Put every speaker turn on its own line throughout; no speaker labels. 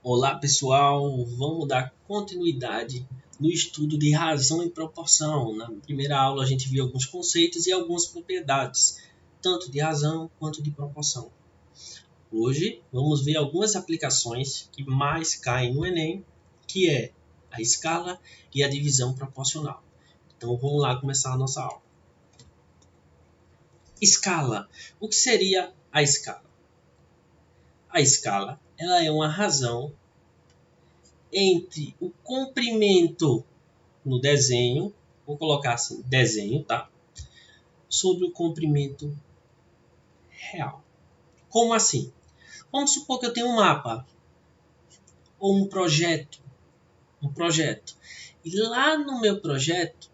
Olá pessoal, vamos dar continuidade no estudo de razão e proporção. Na primeira aula a gente viu alguns conceitos e algumas propriedades, tanto de razão quanto de proporção. Hoje vamos ver algumas aplicações que mais caem no Enem, que é a escala e a divisão proporcional. Então vamos lá começar a nossa aula. Escala. O que seria a escala? A escala ela é uma razão entre o comprimento no desenho, vou colocar assim, desenho, tá? Sobre o comprimento real. Como assim? Vamos supor que eu tenho um mapa ou um projeto. E lá no meu projeto,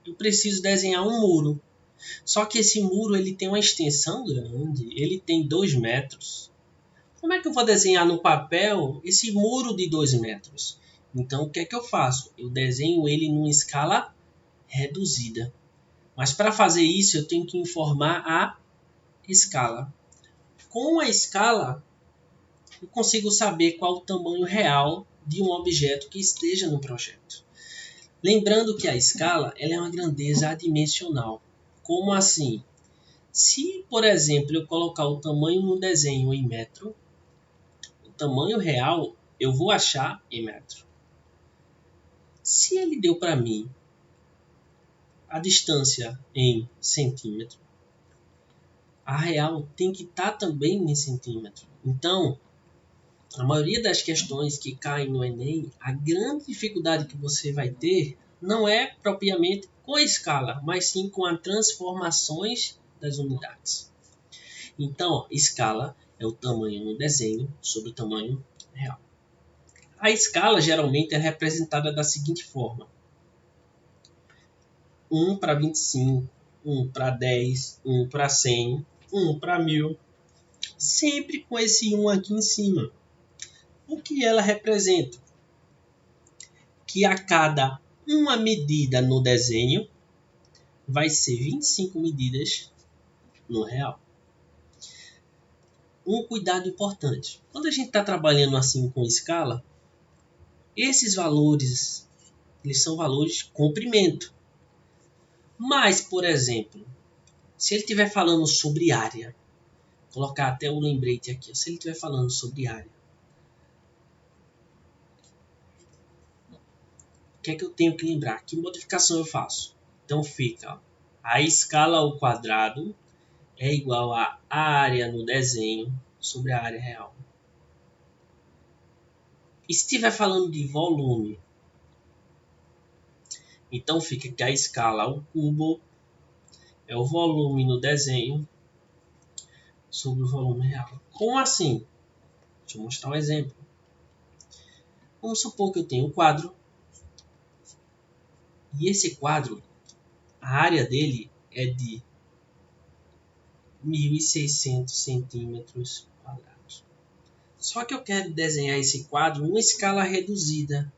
eu preciso desenhar um muro. Só que esse muro ele tem uma extensão grande, ele tem 2 metros. Como é que eu vou desenhar no papel esse muro de 2 metros? Então, o que é que eu faço? Eu desenho ele numa escala reduzida. Mas para fazer isso, eu tenho que informar a escala. Com a escala, eu consigo saber qual o tamanho real de um objeto que esteja no projeto. Lembrando que a escala ela é uma grandeza adimensional. Como assim? Se, por exemplo, eu colocar o tamanho no desenho em metro, o tamanho real eu vou achar em metro. Se ele deu para mim a distância em centímetro, a real tem que estar também em centímetro. Então, a maioria das questões que caem no Enem, a grande dificuldade que você vai ter não é propriamente com a escala, mas sim com as transformações das unidades. Então, escala é o tamanho no desenho sobre o tamanho real. A escala geralmente é representada da seguinte forma: 1 para 25, 1 para 10, 1 para 100, 1 para 1000, sempre com esse 1 aqui em cima. O que ela representa? Que a cada uma medida no desenho vai ser 25 medidas no real. Um cuidado importante. Quando a gente está trabalhando assim com escala, esses valores eles são valores de comprimento. Mas, por exemplo, se ele estiver falando sobre área, colocar até o lembrete aqui, se ele estiver falando sobre área, o que é que eu tenho que lembrar? Que modificação eu faço? Então fica a escala ao quadrado é igual a área no desenho sobre a área real. E se estiver falando de volume, então fica que a escala ao cubo é o volume no desenho sobre o volume real. Como assim? Deixa eu mostrar um exemplo. Vamos supor que eu tenho um quadro e esse quadro, a área dele é de 1.600 centímetros quadrados. Só que eu quero desenhar esse quadro em uma escala reduzida,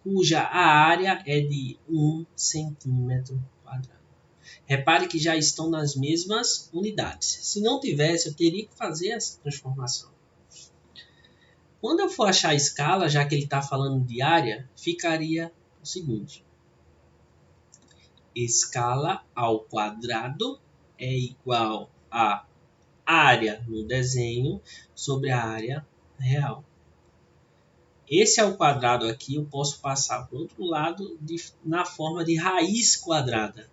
cuja a área é de 1 centímetro quadrado. Repare que já estão nas mesmas unidades. Se não tivesse, eu teria que fazer essa transformação. Quando eu for achar a escala, já que ele está falando de área, ficaria o seguinte: escala ao quadrado é igual a área no desenho sobre a área real. Esse ao quadrado aqui eu posso passar para o outro lado na forma de raiz quadrada.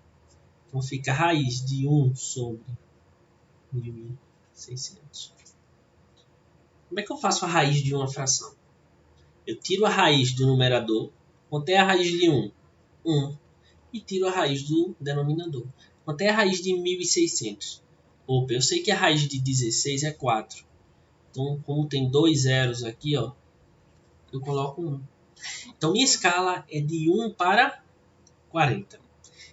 Então fica a raiz de 1 sobre 1.600. Como é que eu faço a raiz de uma fração? Eu tiro a raiz do numerador. Quanto é a raiz de 1? 1. E tiro a raiz do denominador. Quanto é a raiz de 1.600? Opa, eu sei que a raiz de 16 é 4. Então, como tem 2 zeros aqui, ó, eu coloco 1. Então, minha escala é de 1 para 40.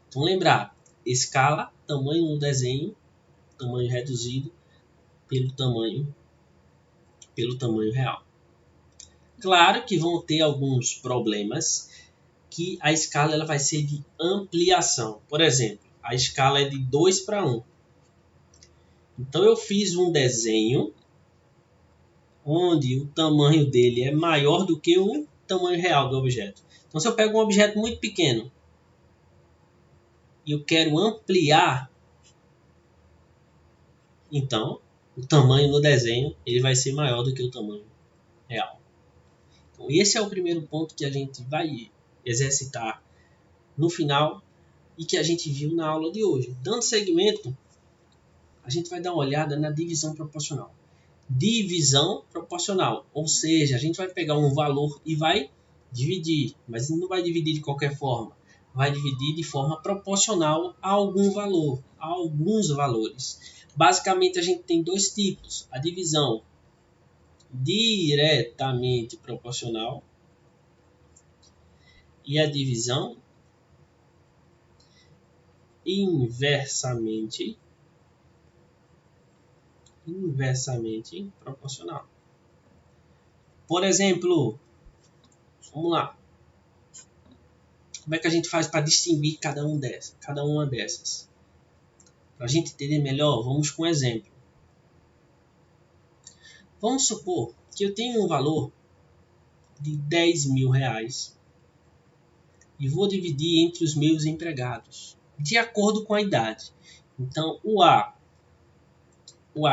Então, lembrar, escala, tamanho no desenho, tamanho reduzido pelo tamanho real. Claro que vão ter alguns problemas que a escala ela vai ser de ampliação. Por exemplo, a escala é de 2:1. Então eu fiz um desenho onde o tamanho dele é maior do que o tamanho real do objeto. Então se eu pego um objeto muito pequeno e eu quero ampliar, então o tamanho no desenho ele vai ser maior do que o tamanho real. Então esse é o primeiro ponto que a gente vai exercitar no final e que a gente viu na aula de hoje. Dando seguimento, a gente vai dar uma olhada na divisão proporcional. Divisão proporcional, ou seja, a gente vai pegar um valor e vai dividir, mas não vai dividir de qualquer forma, vai dividir de forma proporcional a algum valor, a alguns valores. Basicamente a gente tem dois tipos, a divisão diretamente proporcional e a divisão inversamente proporcional. Por exemplo, vamos lá. Como é que a gente faz para distinguir cada uma dessas? Para a gente entender melhor, vamos com um exemplo. Vamos supor que eu tenho um valor de 10 mil reais e vou dividir entre os meus empregados, de acordo com a idade. Então, o A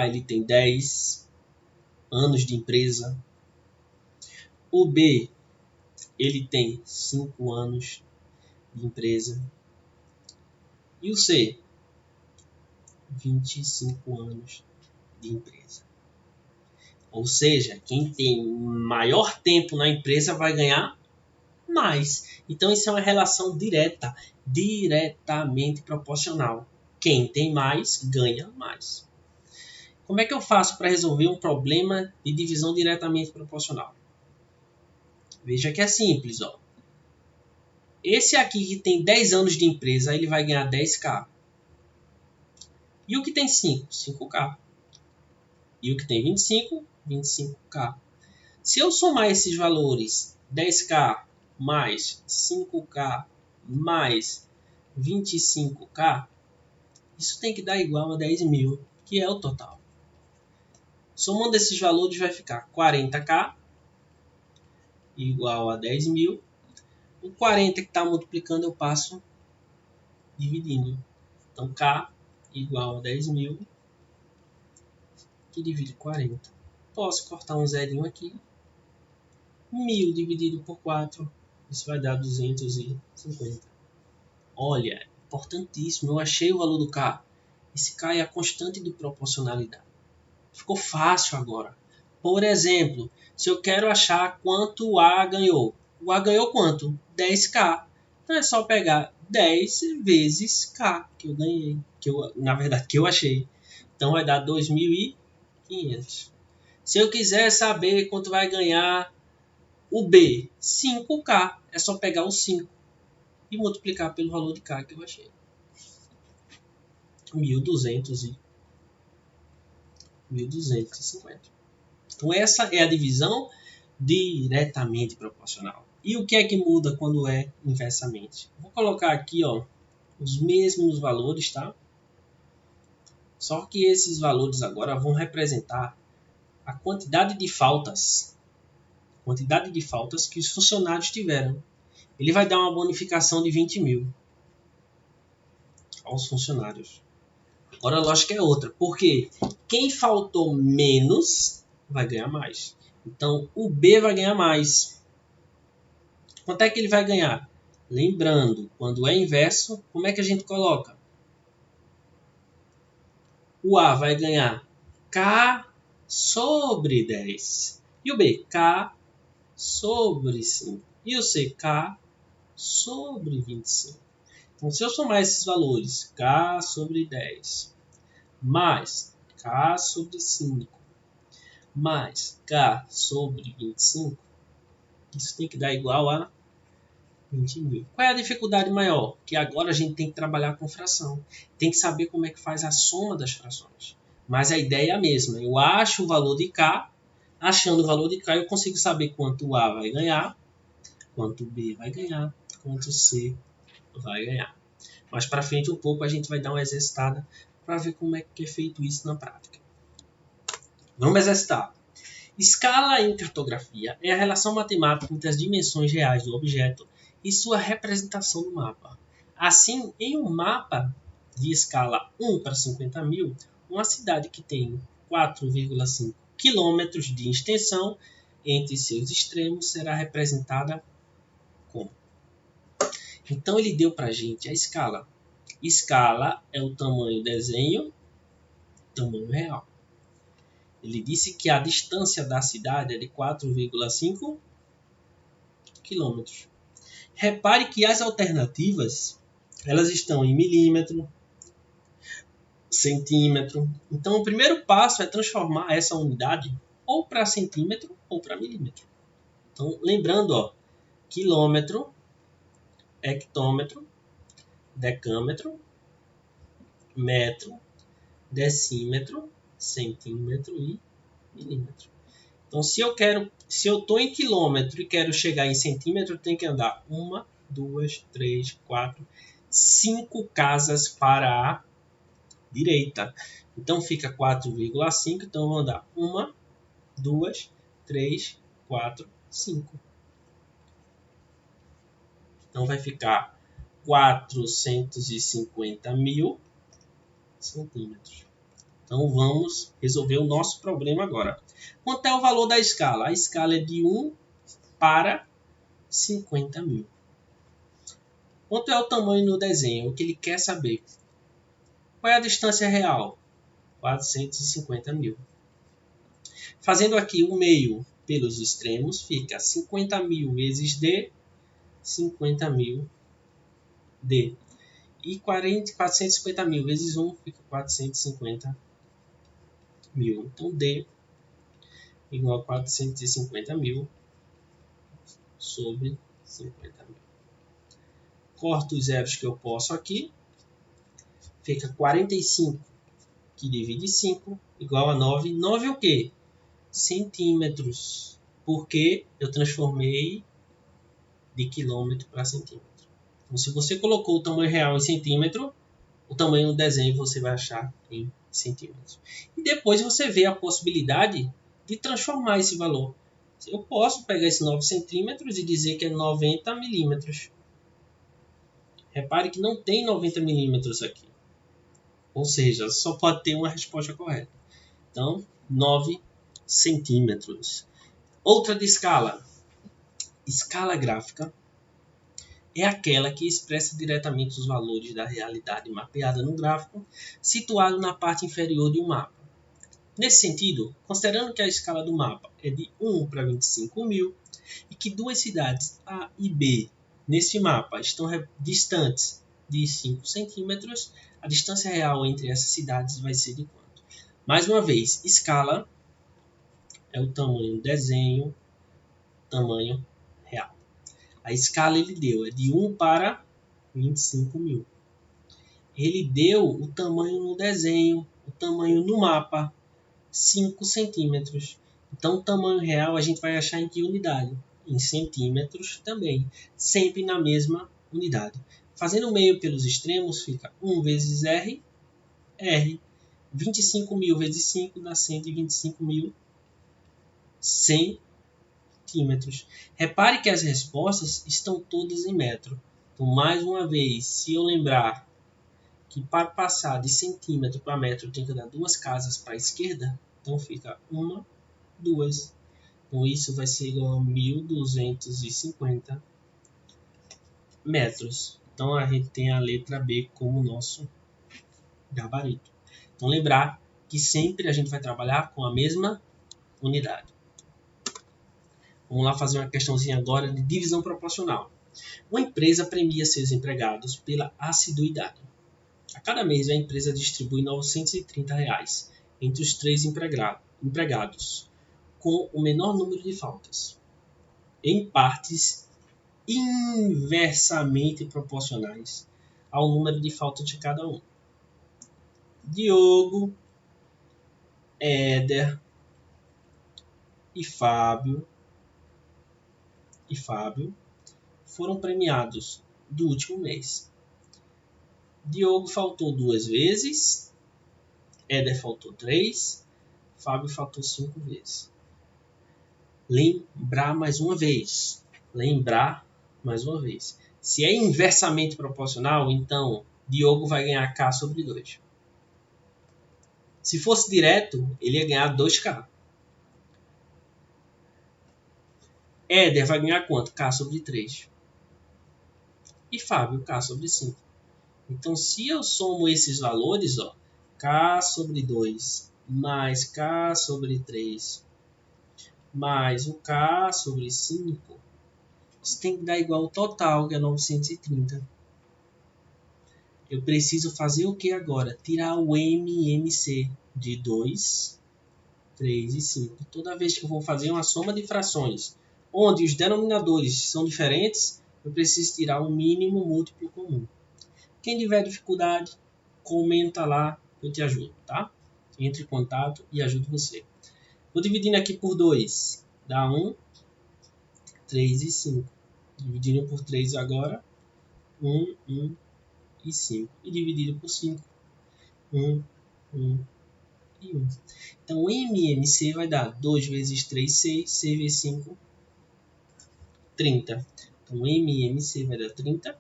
ele tem 10 anos de empresa. O B, ele tem 5 anos de empresa. E o C, 25 anos de empresa. Ou seja, quem tem maior tempo na empresa vai ganhar mais. Então isso é uma relação direta, diretamente proporcional. Quem tem mais, ganha mais. Como é que eu faço para resolver um problema de divisão diretamente proporcional? Veja que é simples. Ó. Esse aqui que tem 10 anos de empresa, ele vai ganhar 10k. E o que tem 5? 5k. E o que tem 25? 25k. Se eu somar esses valores, 10k mais 5k mais 25k, isso tem que dar igual a 10 mil, que é o total. Somando esses valores vai ficar 40k igual a 10 mil. O 40 que está multiplicando eu passo dividindo. Então k igual a 10 mil, que divide 40. Posso cortar um zerinho aqui. 1000 dividido por 4, isso vai dar 250. Olha, importantíssimo, eu achei o valor do K. Esse K é a constante de proporcionalidade. Ficou fácil agora. Por exemplo, se eu quero achar quanto o A ganhou. O A ganhou quanto? 10k. Então é só pegar 10 vezes K que eu ganhei. Na verdade, que eu achei. Então vai dar 2.500. Se eu quiser saber quanto vai ganhar o B, 5k, é só pegar o 5 e multiplicar pelo valor de k que eu achei. 1.250. Então essa é a divisão diretamente proporcional. E o que é que muda quando é inversamente? Vou colocar aqui os mesmos valores, tá? Só que esses valores agora vão representar a quantidade de faltas que os funcionários tiveram. Ele vai dar uma bonificação de 20 mil aos funcionários. Agora a lógica é outra, porque quem faltou menos vai ganhar mais. Então o B vai ganhar mais. Quanto é que ele vai ganhar? Lembrando, quando é inverso, como é que a gente coloca? O A vai ganhar K sobre 10. E o B, K sobre 5. E o C, K sobre 25. Então, se eu somar esses valores, K sobre 10, mais K sobre 5, mais K sobre 25, isso tem que dar igual a 20 mil. Qual é a dificuldade maior? Que agora a gente tem que trabalhar com fração. Tem que saber como é que faz a soma das frações. Mas a ideia é a mesma. Eu acho o valor de K Achando o valor de K, eu consigo saber quanto A vai ganhar, quanto B vai ganhar, quanto C vai ganhar. Mais para frente um pouco a gente vai dar uma exercitada para ver como é que é feito isso na prática. Vamos exercitar. Escala em cartografia é a relação matemática entre as dimensões reais do objeto e sua representação no mapa. Assim, em um mapa de escala 1 para 50 mil, uma cidade que tem 4,5 quilômetros de extensão entre seus extremos será representada como? Então ele deu para a gente a escala. Escala é o tamanho desenho, tamanho real. Ele disse que a distância da cidade é de 4,5 quilômetros. Repare que as alternativas elas estão em milímetro, centímetro. Então o primeiro passo é transformar essa unidade ou para centímetro ou para milímetro. Então lembrando, ó, quilômetro, hectômetro, decâmetro, metro, decímetro, centímetro e milímetro. Então, se eu estou em quilômetro e quero chegar em centímetro, eu tenho que andar 1, 2, 3, 4, 5 casas para a direita. Então, fica 4,5. Então, eu vou andar 1, 2, 3, 4, 5. Então, vai ficar 450 mil centímetros. Então, vamos resolver o nosso problema agora. Quanto é o valor da escala? A escala é de 1 para 50 mil. Quanto é o tamanho no desenho? O que ele quer saber. Qual é a distância real? 450 mil. Fazendo aqui o meio pelos extremos, fica 50 mil vezes D, 50 mil D. E 450 mil vezes 1 fica 450 mil. Então, D igual a 450 mil sobre 50 mil. Corto os zeros que eu posso aqui. Fica 45 que divide 5 igual a 9. 9 é o quê? Centímetros. Porque eu transformei de quilômetro para centímetro. Então, se você colocou o tamanho real em centímetro, o tamanho do desenho você vai achar em centímetros. E depois você vê a possibilidade de transformar esse valor. Eu posso pegar esses 9 centímetros e dizer que é 90 milímetros. Repare que não tem 90 milímetros aqui. Ou seja, só pode ter uma resposta correta. Então, 9 centímetros. Outra de escala. Escala gráfica é aquela que expressa diretamente os valores da realidade mapeada no gráfico, situado na parte inferior de um mapa. Nesse sentido, considerando que a escala do mapa é de 1 para 25 mil e que duas cidades A e B neste mapa estão distantes de 5 centímetros, a distância real entre essas cidades vai ser de quanto? Mais uma vez, escala é o tamanho desenho, tamanho real. A escala ele deu é de 1 para 25 mil. Ele deu o tamanho no desenho, o tamanho no mapa, 5 centímetros. Então, o tamanho real a gente vai achar em que unidade? Em centímetros também, sempre na mesma unidade. Fazendo o meio pelos extremos, fica 1 vezes R, R. 25 mil vezes 5 dá 125 mil centímetros. Repare que as respostas estão todas em metro. Então, mais uma vez, se eu lembrar que para passar de centímetro para metro eu tenho que dar 2 casas para a esquerda, então fica 1, 2. Então isso vai ser igual a 1.250 metros. Então a gente tem a letra B como nosso gabarito. Então lembrar que sempre a gente vai trabalhar com a mesma unidade. Vamos lá fazer uma questãozinha agora de divisão proporcional. Uma empresa premia seus empregados pela assiduidade. A cada mês a empresa distribui R$ 930 entre os 3 empregados, com o menor número de faltas, em partes inversamente proporcionais ao número de faltas de cada um. Diogo, Éder, e Fábio foram premiados do último mês. Diogo faltou 2 vezes, Éder faltou 3, Fábio faltou 5 vezes. Lembrar mais uma vez. Se é inversamente proporcional, então Diogo vai ganhar K sobre 2. Se fosse direto, ele ia ganhar 2K. Éder vai ganhar quanto? K sobre 3. E Fábio, K sobre 5. Então, se eu somo esses valores, ó, K sobre 2 mais K sobre 3 mais o K sobre 5, isso tem que dar igual ao total, que é 930. Eu preciso fazer o que agora? Tirar o MMC de 2, 3 e 5. Toda vez que eu vou fazer uma soma de frações onde os denominadores são diferentes, eu preciso tirar o mínimo múltiplo comum. Quem tiver dificuldade, comenta lá, eu te ajudo, tá? Entre em contato e ajudo você. Vou dividindo aqui por 2, dá 1, 3 e 5. Dividindo por 3 agora, 1, 1 e 5. E dividido por 5, 1, 1 e 1. Então, o MMC vai dar 2 vezes 3, 6, 6 vezes 5, 30. Então, o MMC vai dar 30.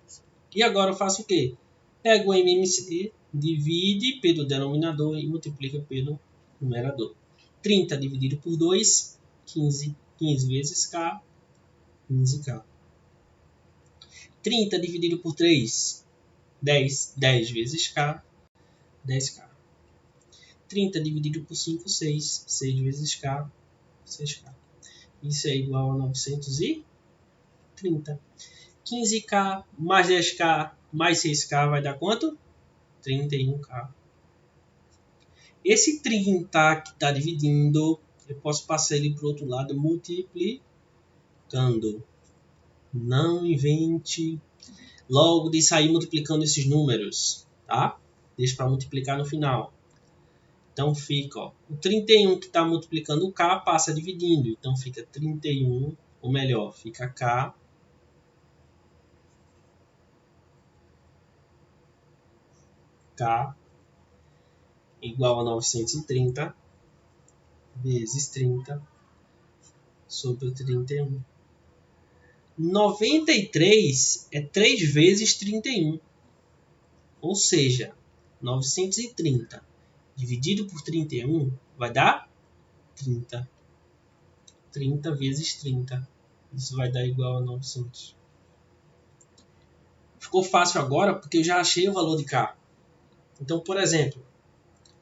E agora eu faço o quê? Pego o MMC, divide pelo denominador e multiplica pelo numerador. 30 dividido por 2, 15. 15 vezes K, 15K. 30 dividido por 3, 10. 10 vezes K, 10K. 30 dividido por 5, 6. 6 vezes K, 6K. Isso é igual a 930. 15K mais 10K mais 6K vai dar quanto? 31K. Esse 30 que está dividindo, eu posso passar ele para o outro lado multiplicando. Não invente logo de sair multiplicando esses números, tá? Deixa para multiplicar no final. Então fica, ó, o 31 que está multiplicando o K passa dividindo. Então fica 31, ou melhor, fica K igual a 930 vezes 30 sobre 31. 93 é 3 vezes 31. Ou seja, 930 dividido por 31 vai dar 30. 30 vezes 30. Isso vai dar igual a 900. Ficou fácil agora porque eu já achei o valor de K. Então, por exemplo,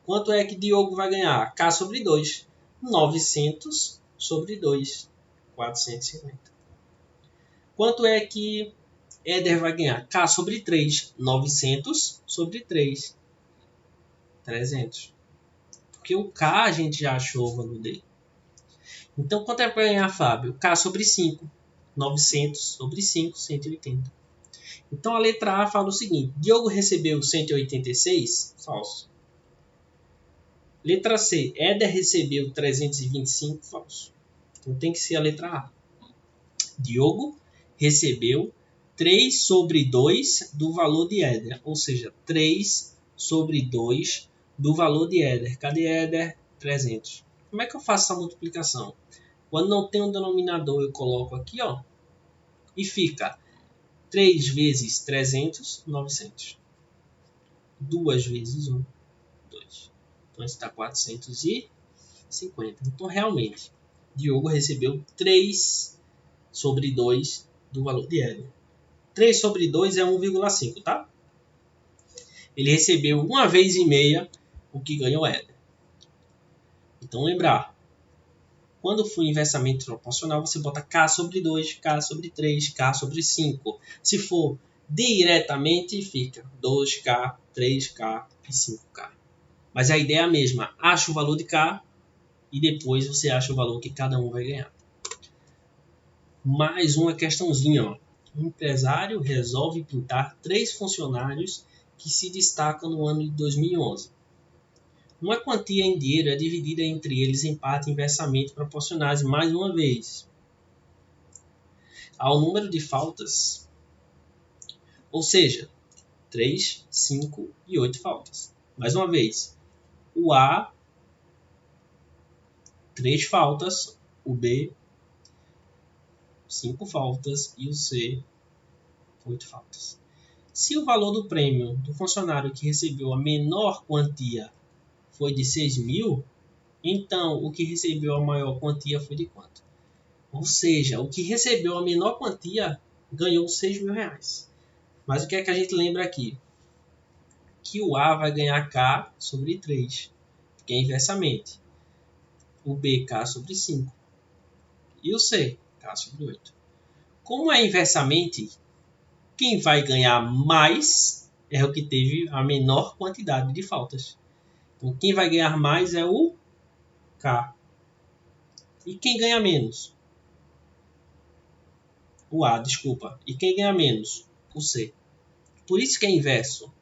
quanto é que Diogo vai ganhar? K sobre 2. 900 sobre 2. 450. Quanto é que Éder vai ganhar? K sobre 3. 900 sobre 3. 300. Porque o K a gente já achou o valor dele. Então, quanto é que vai ganhar Fábio? K sobre 5. 900 sobre 5. 180. Então, a letra A fala o seguinte. Diogo recebeu 186? Falso. Letra C. Éder recebeu 325? Falso. Então, tem que ser a letra A. Diogo recebeu 3 sobre 2 do valor de Éder. Ou seja, 3 sobre 2 do valor de Éder. Cadê Éder? 300. Como é que eu faço essa multiplicação? Quando não tem um denominador, eu coloco aqui, ó, e fica 3 vezes 300, 900. 2 vezes 1, 2. Então, isso dá 450. Então, realmente, Diogo recebeu 3 sobre 2 do valor de Éder. 3 sobre 2 é 1,5, tá? Ele recebeu uma vez e meia o que ganhou Éder. Então, lembrar, quando for inversamente proporcional, você bota K sobre 2, K sobre 3, K sobre 5. Se for diretamente, fica 2K, 3K e 5K. Mas a ideia é a mesma. Acha o valor de K e depois você acha o valor que cada um vai ganhar. Mais uma questãozinha, ó. Um empresário resolve pintar 3 funcionários que se destacam no ano de 2011. Uma quantia em dinheiro é dividida entre eles em partes inversamente proporcionais mais uma vez ao número de faltas, ou seja, 3, 5 e 8 faltas. Mais uma vez, o A, 3 faltas, o B, 5 faltas e o C, 8 faltas. Se o valor do prêmio do funcionário que recebeu a menor quantia foi de 6.000, então o que recebeu a maior quantia foi de quanto? Ou seja, o que recebeu a menor quantia ganhou 6.000 reais. Mas o que é que a gente lembra aqui? Que o A vai ganhar K sobre 3, que é inversamente. O B, K sobre 5. E o C, K sobre 8. Como é inversamente, quem vai ganhar mais é o que teve a menor quantidade de faltas. Então, quem vai ganhar mais é o K. E quem ganha menos? O A, desculpa. E quem ganha menos? O C. Por isso que é inverso.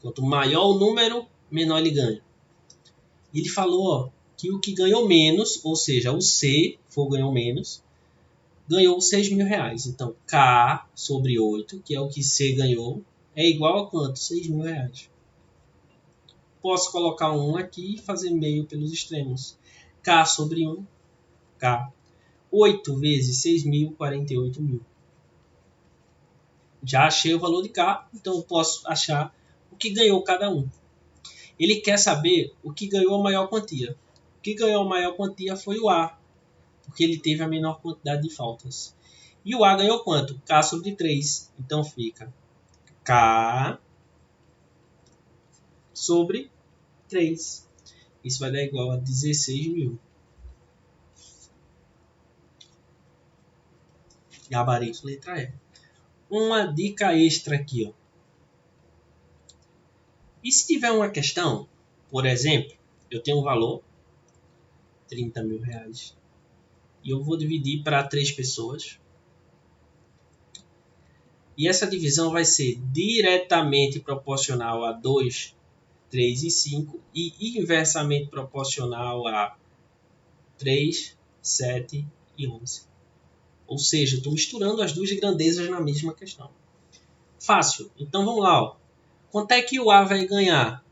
Quanto maior o número, menor ele ganha. Ele falou que o que ganhou menos, ou seja, o C ganhou menos, ganhou 6.000 reais. Então, K sobre 8, que é o que C ganhou, é igual a quanto? 6.000 reais. Posso colocar 1 aqui e fazer meio pelos extremos. K sobre 1, K. 8 vezes 6.000, 48.000. Já achei o valor de K, então eu posso achar o que ganhou cada um. Ele quer saber o que ganhou a maior quantia. O que ganhou a maior quantia foi o A, porque ele teve a menor quantidade de faltas. E o A ganhou quanto? K sobre 3. Então fica K sobre 3. Isso vai dar igual a 16.000. Gabarito letra E. Uma dica extra aqui, ó. E se tiver uma questão, por exemplo, eu tenho um valor, 30.000 reais, e eu vou dividir para 3 pessoas. E essa divisão vai ser diretamente proporcional a 2, 3 e 5 e inversamente proporcional a 3, 7 e 11. Ou seja, estou misturando as duas grandezas na mesma questão. Fácil. Então vamos lá. Ó. Quanto é que o A vai ganhar?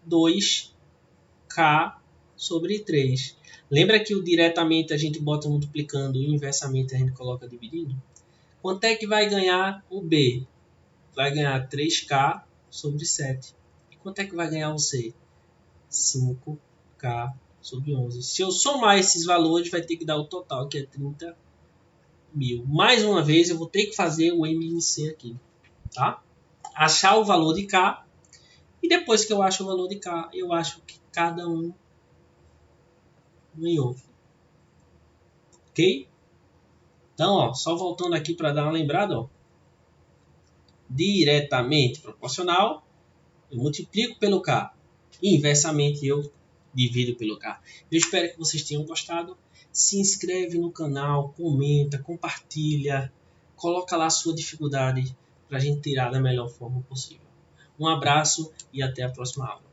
2K sobre 3. Lembra que o diretamente a gente bota multiplicando e o inversamente a gente coloca dividindo? Quanto é que vai ganhar o B? Vai ganhar 3K sobre 7. E quanto é que vai ganhar o C? 5K sobre 11. Se eu somar esses valores, vai ter que dar o total, que é 30.000. Mais uma vez, eu vou ter que fazer o MNC aqui. Tá? Achar o valor de K. E depois que eu acho o valor de K, eu acho que cada um ganhou. Ok? Então, ó, só voltando aqui para dar uma lembrada, ó. Diretamente proporcional, eu multiplico pelo K. Inversamente, eu divido pelo K. Eu espero que vocês tenham gostado. Se inscreve no canal, comenta, compartilha, coloca lá a sua dificuldade para a gente tirar da melhor forma possível. Um abraço e até a próxima aula.